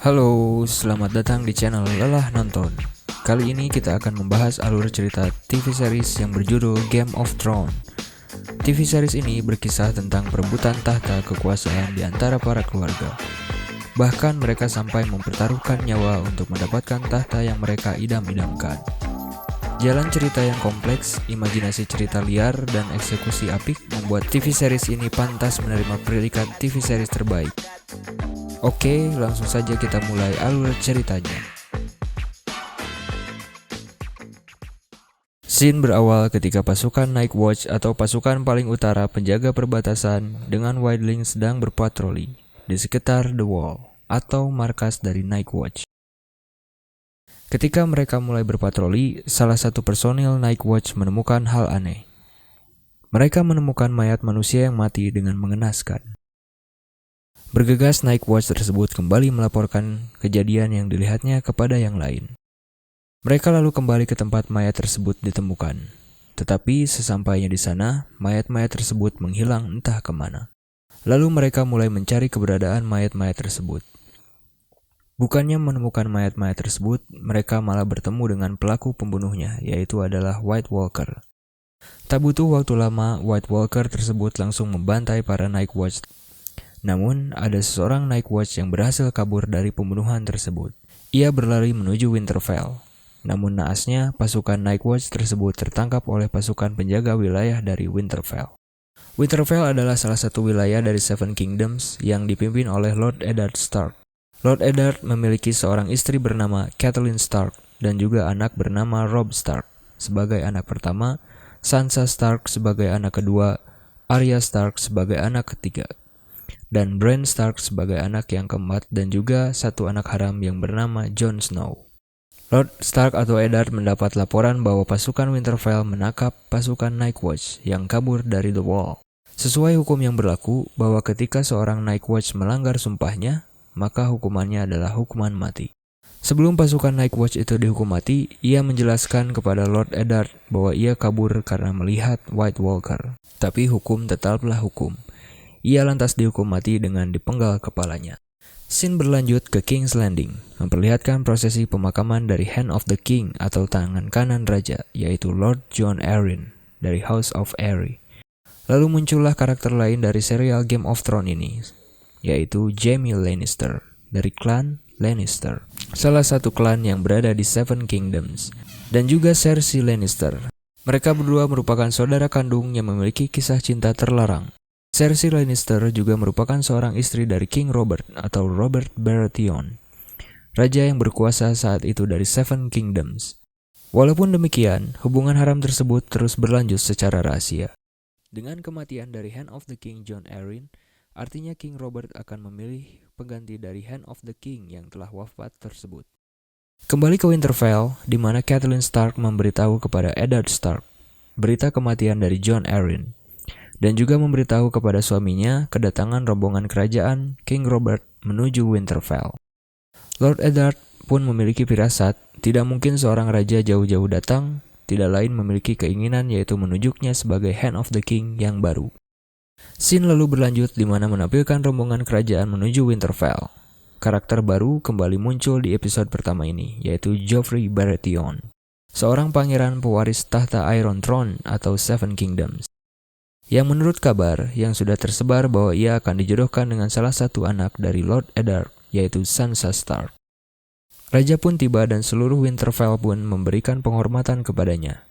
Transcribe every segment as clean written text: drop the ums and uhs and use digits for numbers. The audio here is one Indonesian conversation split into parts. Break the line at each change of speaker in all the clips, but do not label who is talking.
Halo, selamat datang di channel Lelah Nonton. Kali ini kita akan membahas alur cerita TV series yang berjudul Game of Thrones. TV series ini berkisah tentang perebutan tahta kekuasaan di antara para keluarga. Bahkan mereka sampai mempertaruhkan nyawa untuk mendapatkan tahta yang mereka idam-idamkan. Jalan cerita yang kompleks, imajinasi cerita liar, dan eksekusi apik membuat TV series ini pantas menerima predikat TV series terbaik. Oke, langsung saja kita mulai alur ceritanya. Scene berawal ketika pasukan Night Watch atau pasukan paling utara penjaga perbatasan dengan Wildling sedang berpatroli di sekitar The Wall atau markas dari Night Watch. Ketika mereka mulai berpatroli, salah satu personil Night Watch menemukan hal aneh. Mereka menemukan mayat manusia yang mati dengan mengenaskan. Bergegas, Night Watch tersebut kembali melaporkan kejadian yang dilihatnya kepada yang lain. Mereka lalu kembali ke tempat mayat tersebut ditemukan. Tetapi sesampainya di sana, mayat-mayat tersebut menghilang entah kemana. Lalu mereka mulai mencari keberadaan mayat-mayat tersebut. Bukannya menemukan mayat-mayat tersebut, mereka malah bertemu dengan pelaku pembunuhnya, yaitu adalah White Walker. Tak butuh waktu lama, White Walker tersebut langsung membantai para Night Watch. Namun, ada seorang Night Watch yang berhasil kabur dari pembunuhan tersebut. Ia berlari menuju Winterfell. Namun naasnya, pasukan Night Watch tersebut tertangkap oleh pasukan penjaga wilayah dari Winterfell. Winterfell adalah salah satu wilayah dari Seven Kingdoms yang dipimpin oleh Lord Eddard Stark. Lord Eddard memiliki seorang istri bernama Catelyn Stark dan juga anak bernama Robb Stark sebagai anak pertama, Sansa Stark sebagai anak kedua, Arya Stark sebagai anak ketiga, dan Bran Stark sebagai anak yang keempat dan juga satu anak haram yang bernama Jon Snow. Lord Stark atau Eddard mendapat laporan bahwa pasukan Winterfell menangkap pasukan Night Watch yang kabur dari The Wall. Sesuai hukum yang berlaku bahwa ketika seorang Night Watch melanggar sumpahnya, maka hukumannya adalah hukuman mati. Sebelum pasukan Night Watch itu dihukum mati, ia menjelaskan kepada Lord Eddard bahwa ia kabur karena melihat White Walker. Tapi hukum tetaplah hukum. Ia lantas dihukum mati dengan dipenggal kepalanya. Scene berlanjut ke King's Landing, memperlihatkan prosesi pemakaman dari Hand of the King atau tangan kanan raja, yaitu Lord Jon Arryn dari House of Eyre. Lalu muncullah karakter lain dari serial Game of Thrones ini, yaitu Jaime Lannister dari klan Lannister, salah satu klan yang berada di Seven Kingdoms, dan juga Cersei Lannister. Mereka berdua merupakan saudara kandung yang memiliki kisah cinta terlarang. Cersei Lannister juga merupakan seorang istri dari King Robert atau Robert Baratheon, raja yang berkuasa saat itu dari Seven Kingdoms. Walaupun demikian, hubungan haram tersebut terus berlanjut secara rahasia. Dengan kematian dari Hand of the King Jon Arryn, artinya King Robert akan memilih pengganti dari Hand of the King yang telah wafat tersebut. Kembali ke Winterfell, di mana Catelyn Stark memberitahu kepada Eddard Stark berita kematian dari Jon Arryn, dan juga memberitahu kepada suaminya kedatangan rombongan kerajaan King Robert menuju Winterfell. Lord Eddard pun memiliki firasat, tidak mungkin seorang raja jauh-jauh datang, tidak lain memiliki keinginan yaitu menunjuknya sebagai Hand of the King yang baru. Scene lalu berlanjut di mana menampilkan rombongan kerajaan menuju Winterfell. Karakter baru kembali muncul di episode pertama ini, yaitu Joffrey Baratheon, seorang pangeran pewaris tahta Iron Throne atau Seven Kingdoms, yang menurut kabar yang sudah tersebar bahwa ia akan dijodohkan dengan salah satu anak dari Lord Eddard, yaitu Sansa Stark. Raja pun tiba dan seluruh Winterfell pun memberikan penghormatan kepadanya.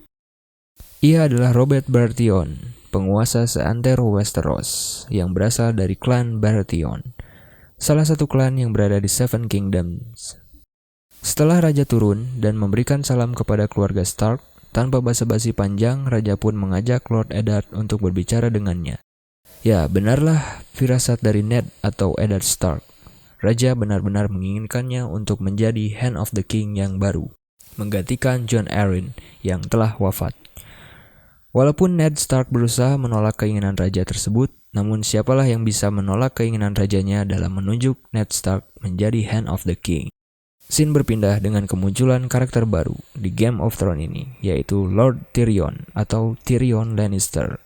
Ia adalah Robert Baratheon, penguasa seantero Westeros yang berasal dari klan Baratheon, salah satu klan yang berada di Seven Kingdoms. Setelah raja turun dan memberikan salam kepada keluarga Stark, tanpa basa-basi panjang, raja pun mengajak Lord Eddard untuk berbicara dengannya. Ya, benarlah firasat dari Ned atau Eddard Stark. Raja benar-benar menginginkannya untuk menjadi Hand of the King yang baru, menggantikan Jon Arryn yang telah wafat. Walaupun Ned Stark berusaha menolak keinginan raja tersebut, namun siapalah yang bisa menolak keinginan rajanya dalam menunjuk Ned Stark menjadi Hand of the King. Scene berpindah dengan kemunculan karakter baru di Game of Thrones ini, yaitu Lord Tyrion atau Tyrion Lannister.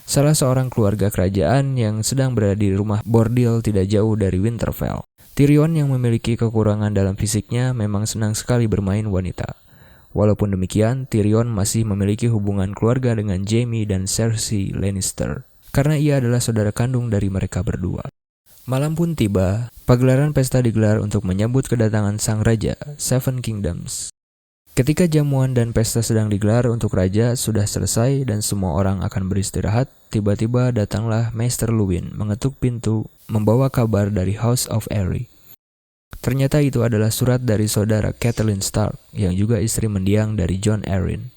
Salah seorang keluarga kerajaan yang sedang berada di rumah bordil tidak jauh dari Winterfell. Tyrion yang memiliki kekurangan dalam fisiknya memang senang sekali bermain wanita. Walaupun demikian, Tyrion masih memiliki hubungan keluarga dengan Jaime dan Cersei Lannister, karena ia adalah saudara kandung dari mereka berdua. Malam pun tiba, pagelaran pesta digelar untuk menyambut kedatangan sang raja, Seven Kingdoms. Ketika jamuan dan pesta sedang digelar untuk raja sudah selesai dan semua orang akan beristirahat, tiba-tiba datanglah Maester Luwin mengetuk pintu membawa kabar dari House of Eyre. Ternyata itu adalah surat dari saudara Catelyn Stark yang juga istri mendiang dari Jon Arryn,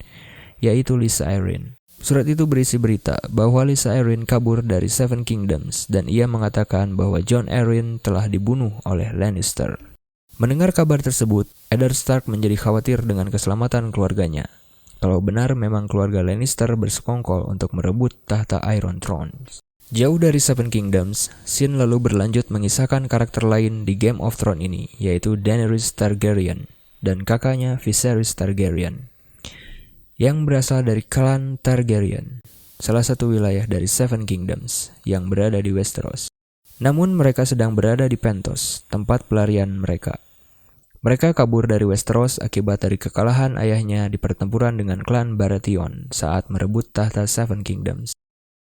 yaitu Lysa Arryn. Surat itu berisi berita bahwa Lysa Arryn kabur dari Seven Kingdoms dan ia mengatakan bahwa Jon Arryn telah dibunuh oleh Lannister. Mendengar kabar tersebut, Eddard Stark menjadi khawatir dengan keselamatan keluarganya. Kalau benar memang keluarga Lannister bersekongkol untuk merebut tahta Iron Throne. Jauh dari Seven Kingdoms, scene lalu berlanjut mengisahkan karakter lain di Game of Thrones ini, yaitu Daenerys Targaryen dan kakaknya Viserys Targaryen, yang berasal dari klan Targaryen, salah satu wilayah dari Seven Kingdoms yang berada di Westeros. Namun mereka sedang berada di Pentos, tempat pelarian mereka. Mereka kabur dari Westeros akibat dari kekalahan ayahnya di pertempuran dengan klan Baratheon saat merebut tahta Seven Kingdoms.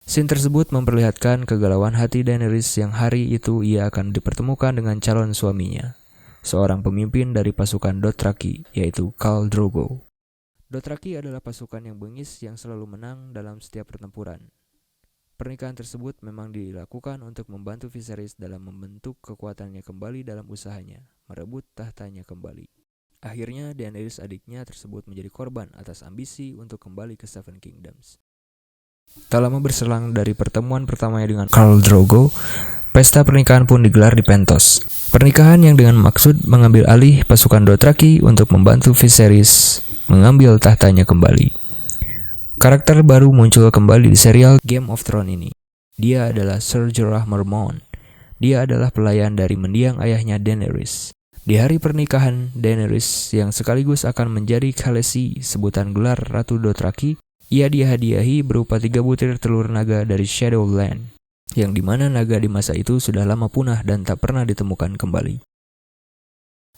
Scene tersebut memperlihatkan kegalauan hati Daenerys yang hari itu ia akan dipertemukan dengan calon suaminya, seorang pemimpin dari pasukan Dothraki, yaitu Khal Drogo. Dothraki adalah pasukan yang bengis yang selalu menang dalam setiap pertempuran. Pernikahan tersebut memang dilakukan untuk membantu Viserys dalam membentuk kekuatannya kembali dalam usahanya, merebut tahtanya kembali. Akhirnya Daenerys adiknya tersebut menjadi korban atas ambisi untuk kembali ke Seven Kingdoms. Tak lama berselang dari pertemuan pertamanya dengan Khal Drogo, pesta pernikahan pun digelar di Pentos. Pernikahan yang dengan maksud mengambil alih pasukan Dothraki untuk membantu Viserys mengambil tahtanya kembali. Karakter baru muncul kembali di serial Game of Thrones ini. Dia adalah Ser Jorah Mormont. Dia adalah pelayan dari mendiang ayahnya Daenerys. Di hari pernikahan Daenerys yang sekaligus akan menjadi Khaleesi, sebutan gelar Ratu Dothraki, ia dihadiahi berupa 3 butir telur naga dari Shadowland, yang dimana naga di masa itu sudah lama punah dan tak pernah ditemukan kembali.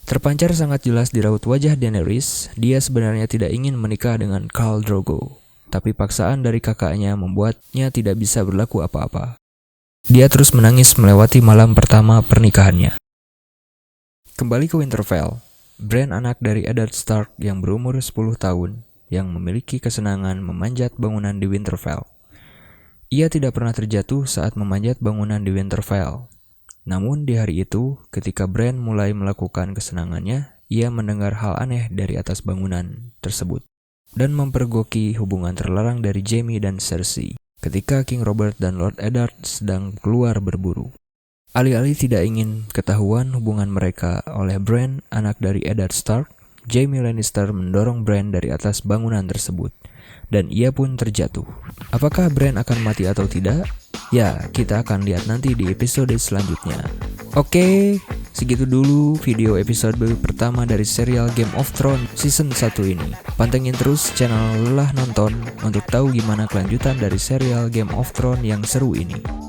Terpancar sangat jelas di raut wajah Daenerys, dia sebenarnya tidak ingin menikah dengan Khal Drogo, tapi paksaan dari kakaknya membuatnya tidak bisa berlaku apa-apa. Dia terus menangis melewati malam pertama pernikahannya. Kembali ke Winterfell, Bran, anak dari Eddard Stark yang berumur 10 tahun, yang memiliki kesenangan memanjat bangunan di Winterfell. Ia tidak pernah terjatuh saat memanjat bangunan di Winterfell. Namun di hari itu, ketika Bran mulai melakukan kesenangannya, ia mendengar hal aneh dari atas bangunan tersebut dan mempergoki hubungan terlarang dari Jaime dan Cersei ketika King Robert dan Lord Eddard sedang keluar berburu. Alih-alih tidak ingin ketahuan hubungan mereka oleh Bran, anak dari Eddard Stark, Jaime Lannister mendorong Bran dari atas bangunan tersebut, dan ia pun terjatuh. Apakah Bran akan mati atau tidak? Ya, kita akan lihat nanti di episode selanjutnya. Oke, segitu dulu video episode pertama dari serial Game of Thrones season 1 ini. Pantengin terus channel Lelah Nonton untuk tahu gimana kelanjutan dari serial Game of Thrones yang seru ini.